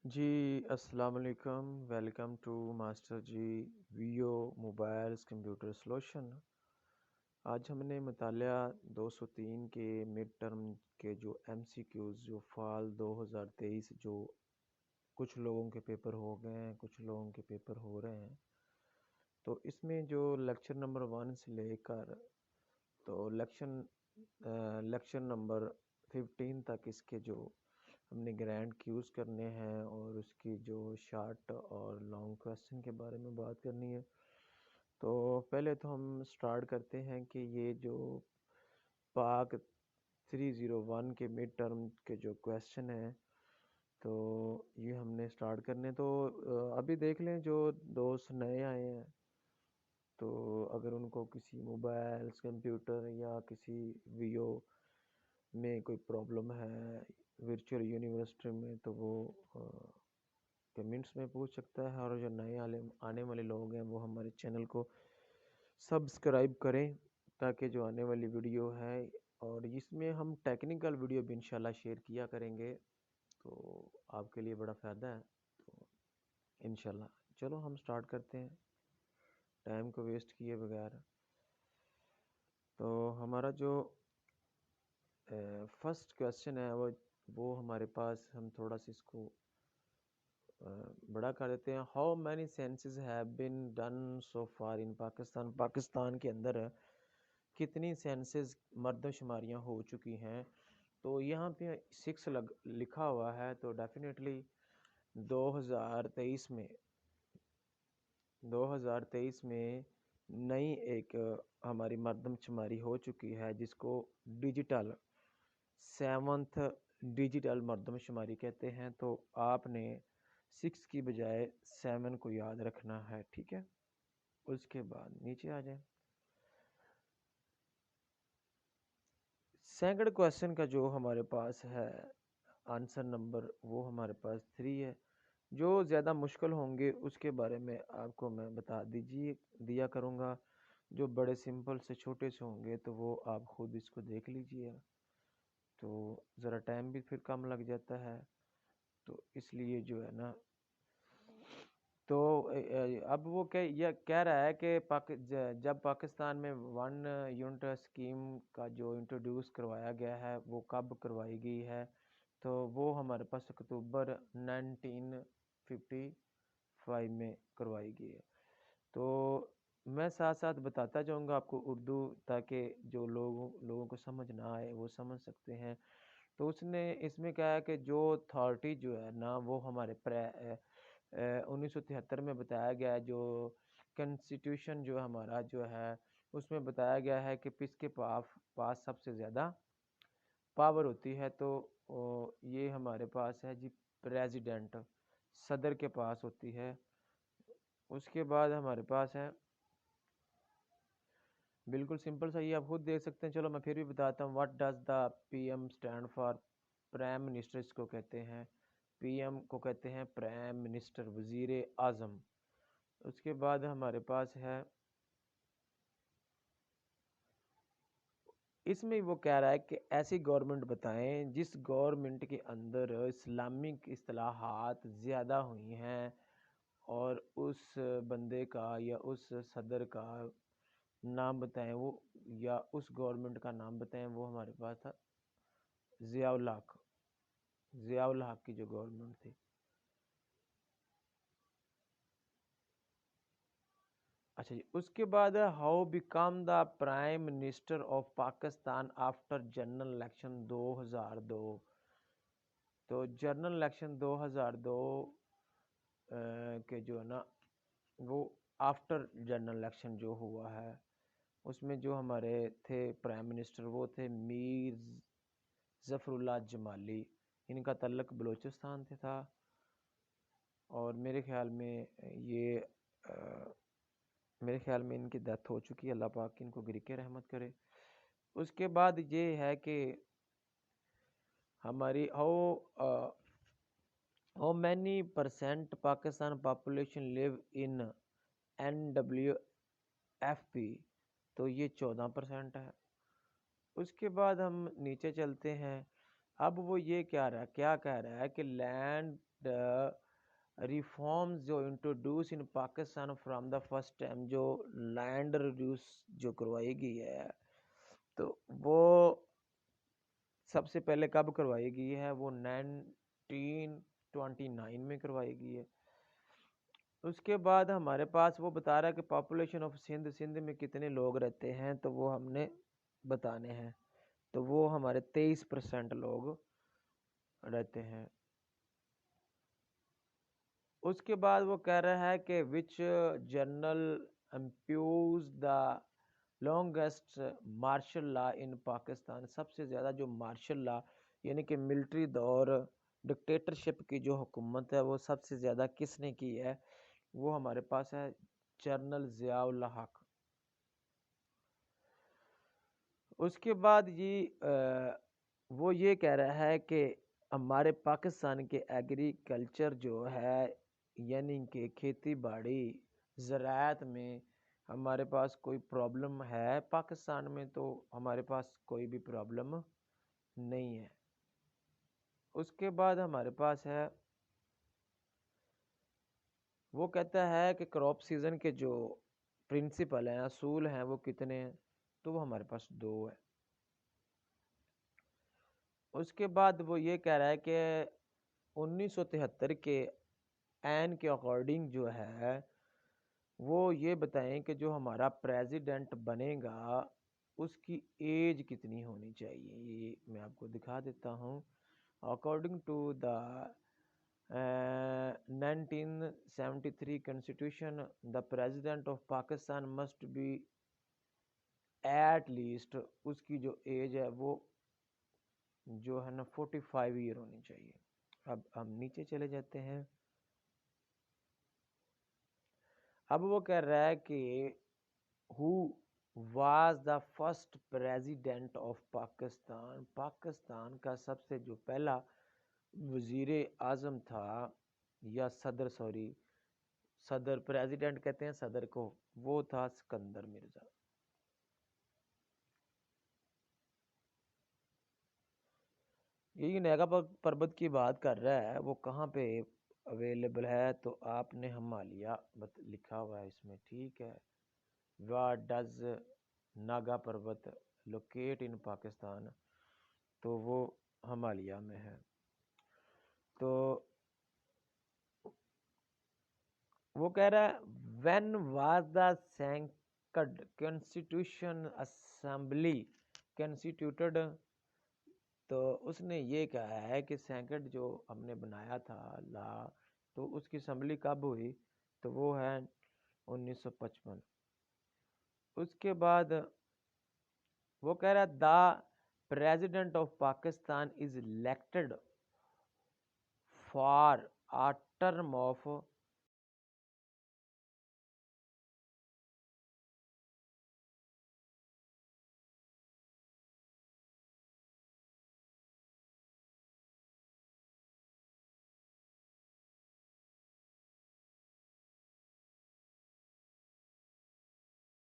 جی السلام علیکم، welcome to master G view mobiles computer solution. آج ہم نے مطالعہ 203 کے مڈ ٹرم کے جو ایم سی کیوز جو فال 2023 جو کچھ لوگوں کے پیپر ہو گئے ہیں، کچھ لوگوں کے پیپر ہو رہے ہیں، تو اس میں جو لیکچر نمبر 1 سے لے کر تو لیکچر نمبر 15 تک اس کے جو ہم نے گرینڈ کیوز کرنے ہیں اور اس کی جو شارٹ اور لانگ کویسچن کے بارے میں بات کرنی ہے۔ تو پہلے تو ہم سٹارٹ کرتے ہیں کہ یہ جو پاک 301 کے مڈ ٹرم کے جو کویسچن ہیں تو یہ ہم نے سٹارٹ کرنے تو ابھی دیکھ لیں جو دوست نئے آئے ہیں تو اگر ان کو کسی موبائلز کمپیوٹر یا کسی ویو میں کوئی پرابلم ہے ورچوئل یونیورسٹی میں تو وہ کمنٹس میں پوچھ سکتا ہے، اور جو نئے آنے والے لوگ ہیں وہ ہمارے چینل کو سبسکرائب کریں تاکہ جو آنے والی ویڈیو ہے اور اس میں ہم ٹیکنیکل ویڈیو بھی انشاءاللہ شیئر کیا کریں گے تو آپ کے لیے بڑا فائدہ ہے تو انشاءاللہ چلو ہم سٹارٹ کرتے ہیں ٹائم کو ویسٹ کیے بغیر۔ تو ہمارا جو فرسٹ کویسچن ہے وہ ہمارے پاس ہم تھوڑا سا اس کو بڑا کر دیتے ہیں۔ How many censuses have been done so far in Pakistan, Pakistan کے اندر کتنی سینسز مردم شماریاں ہو چکی ہیں؟ تو یہاں پہ 6 لکھا ہوا ہے تو ڈیفینیٹلی 2023 میں نئی ایک ہماری مردم شماری ہو چکی ہے جس کو ڈیجیٹل 7th ڈیجیٹل مردم شماری کہتے ہیں۔ تو آپ نے 6 کی بجائے 7 کو یاد رکھنا ہے، ٹھیک ہے؟ اس کے بعد نیچے آ جائیں۔ سیکنڈ کویسچن کا جو ہمارے پاس ہے آنسر نمبر وہ ہمارے پاس 3 ہے۔ جو زیادہ مشکل ہوں گے اس کے بارے میں آپ کو میں بتا دیا کروں گا، جو بڑے سمپل سے چھوٹے سے ہوں گے تو وہ آپ خود اس کو دیکھ لیجئے، تو ذرا ٹائم بھی پھر کم لگ جاتا ہے، تو اس لیے جو ہے نا تو اب وہ کہہ رہا ہے کہ جب پاکستان میں 1 یونٹ اسکیم کا جو انٹروڈیوس کروایا گیا ہے وہ کب کروائی گئی ہے؟ تو وہ ہمارے پاس اکتوبر 1955 میں کروائی گئی ہے۔ تو میں ساتھ ساتھ بتاتا جاؤں گا آپ کو اردو تاکہ جو لوگوں کو سمجھ نہ آئے وہ سمجھ سکتے ہیں۔ تو اس نے اس میں کہا ہے کہ جو اتھارٹی جو ہے نا وہ ہمارے 1973 میں بتایا گیا ہے، جو کنسٹیٹیوشن جو ہمارا جو ہے اس میں بتایا گیا ہے کہ کس کے پاس سب سے زیادہ پاور ہوتی ہے، تو یہ ہمارے پاس ہے جی پریزیڈنٹ، صدر کے پاس ہوتی ہے۔ اس کے بعد ہمارے پاس ہے بالکل سمپل سا، یہ آپ خود دیکھ سکتے ہیں، چلو میں پھر بھی بتاتا ہوں۔ What does the P M stand for? Prime minister اس کو کہتے ہیں، پی ایم کو کہتے ہیں پرائم منسٹر، وزیر اعظم۔ اس کے بعد ہمارے پاس ہے، اس میں وہ کہہ رہا ہے کہ ایسی گورنمنٹ بتائیں جس گورنمنٹ کے اندر اسلامک اصطلاحات زیادہ ہوئی ہیں، اور اس بندے کا یا اس صدر کا نام بتائیں، وہ یا اس گورنمنٹ کا نام بتائیں۔ وہ ہمارے پاس تھا ضیاء الحق کی جو گورنمنٹ تھی۔ اچھا جی، اس کے بعد how become the prime minister of Pakistan after general election 2002؟ تو جنرل الیکشن 2002 کے جو ہے نا وہ آفٹر جنرل الیکشن جو ہوا ہے اس میں جو ہمارے تھے پرائم منسٹر وہ تھے میر ظفر اللہ جمالی، ان کا تعلق بلوچستان سے تھا، اور میرے خیال میں ان کی ڈیتھ ہو چکی ہے، اللہ پاک ان کو گرے رحمت کرے۔ اس کے بعد یہ ہے کہ ہماری how many percent Pakistan population live in NWFP؟ تو یہ 14% ہے۔ اس کے بعد ہم نیچے چلتے ہیں، اب وہ یہ کیا کہہ رہا ہے کہ لینڈ ریفارمز جو introduce in Pakistan from the first time, جو لینڈ ریڈیوس جو کروائی گئی ہے، تو وہ سب سے پہلے کب کروائی گئی ہے؟ وہ 1929 میں کروائی گئی ہے۔ اس کے بعد ہمارے پاس وہ بتا رہا ہے کہ پاپولیشن آف سندھ میں کتنے لوگ رہتے ہیں، تو وہ ہم نے بتانے ہیں، تو وہ ہمارے 23% لوگ رہتے ہیں۔ اس کے بعد وہ کہہ رہا ہے کہ which general imposed the longest martial law in Pakistan, سب سے زیادہ جو مارشل لا یعنی کہ ملٹری دور ڈکٹیٹرشپ کی جو حکومت ہے وہ سب سے زیادہ کس نے کی ہے؟ وہ ہمارے پاس ہے جنرل ضیاء الحق۔ اس کے بعد وہ یہ کہہ رہا ہے کہ ہمارے پاکستان کے ایگریکلچر جو ہے یعنی کہ کھیتی باڑی زراعت میں ہمارے پاس کوئی پرابلم ہے پاکستان میں؟ تو ہمارے پاس کوئی بھی پرابلم نہیں ہے۔ اس کے بعد ہمارے پاس ہے، وہ کہتا ہے کہ کراپ سیزن کے جو پرنسپل ہیں، اصول ہیں، وہ کتنے ہیں؟ تو وہ ہمارے پاس 2 ہے۔ اس کے بعد وہ یہ کہہ رہا ہے کہ 1973 کے عین کے اکارڈنگ جو ہے وہ یہ بتائیں کہ جو ہمارا پریزیڈنٹ بنے گا اس کی ایج کتنی ہونی چاہیے؟ یہ میں آپ کو دکھا دیتا ہوں۔ According to the 1973 constitution, the president of Pakistan must be at least، اس کی جو ایج ہے وہ جو ہے نا 45 ایئر ہونی چاہیے۔ اب ہم نیچے چلے جاتے ہیں۔ اب وہ کہہ رہا ہے کہ who was the first president of Pakistan، Pakistan کا سب سے جو پہلا وزیر اعظم تھا یا صدر پریزیڈنٹ کہتے ہیں صدر کو، وہ تھا سکندر مرزا۔ یہی نیگا پربت کی بات کر رہا ہے، وہ کہاں پہ اویلیبل ہے؟ تو آپ نے ہمالیہ لکھا ہوا ہے اس میں، ٹھیک ہے۔ Where does Naga Parbat locate ان پاکستان؟ تو وہ ہمالیہ میں ہے۔ تو وہ کہہ رہا ہے when was the second constitution assembly constituted، تو اس نے یہ کہا ہے کہ سینکڑ جو ہم نے بنایا تھا لا، تو اس کی اسمبلی کب ہوئی؟ تو وہ ہے 1955۔ اس کے بعد وہ کہہ رہا ہے the president of Pakistan is elected for a term of